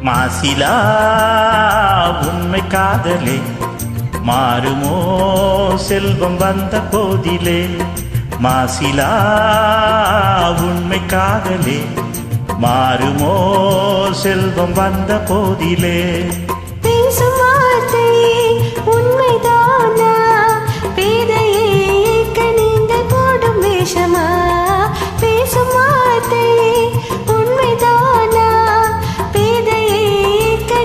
மாசிலா உண்மை காதலே மாறுமோ செல்வம் வந்த போதிலே. மாசிலா உண்மை காதலே மாறுமோ செல்வம் வந்த போதிலே. பேசும் வார்த்தை உண்மைதானா? பேதையை நீங்கள் போடும் வேஷமா? பேசும் வார்த்தை உண்மைதானா? பேதையை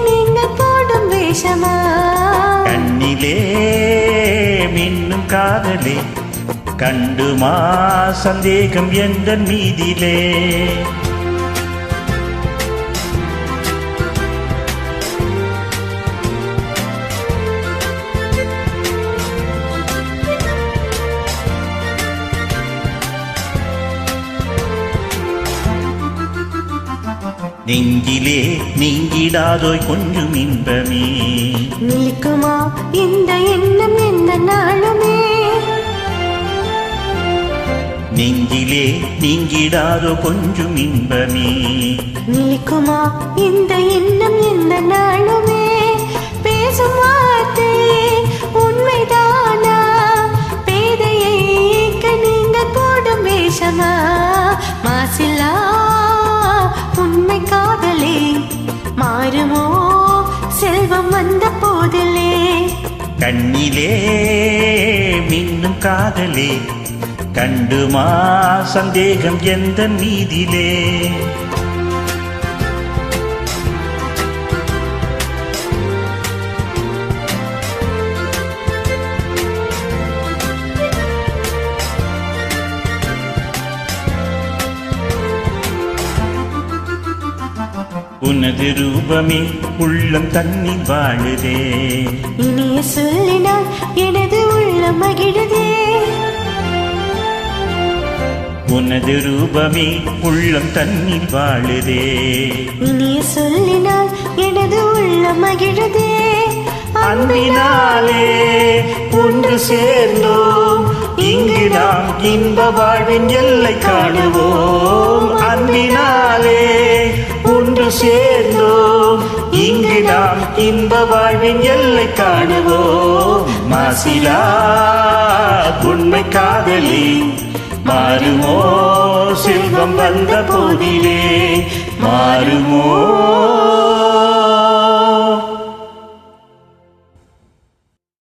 நீங்கள் போடும் வேஷமா? கண்ணிலே மின்னும் காதலே கண்டுமா சந்தேகம் என்ற மீதிலே. நெஞ்சிலே நீங்கிடாதோய் கொஞ்சம் இன்பமே. நிற்குமா இந்த எண்ணம் எந்த நாளுமே? நெஞ்சிலே நீங்கிடாதோ கொஞ்சம் இன்பமே. நிற்குமா இந்த எண்ணம் எந்த நாளுமே? பேசும் வார்த்தை உண்மைதானா? பேதையை நீங்கள் போடும் வேஷமா? மாசிலா உண்மை காதலே மாறுமோ செல்வம் வந்த போதிலே. கண்ணிலே மின்னும் காதலே கண்டுமா சந்தேகம் எந்த மீதிலே. உனது ரூபமே உள்ளம் தன்னில் வாழுதே. இனிய சொல்லினால் எனது உள்ளம் மகிழுதே. உனது ரூபமே உள்ளம் தன்னில் வாழுதே. இனிய சொல்லினால் எனது உள்ளம் மகிழுதே. அன்பினாலே ஒன்று சேர்ந்தோம் இங்கு நாம் இன்ப வாழ்வின் எல்லை காணுவோம். அன்பினாலே ஒன்று சேர்ந்தோம் இங்கு நாம் இன்ப வாழ்வின் எல்லை காணுவோம். மாசிலா உண்மை காதலி மாறுமோ செல்வம் வந்த போதிலே. மாறுமோ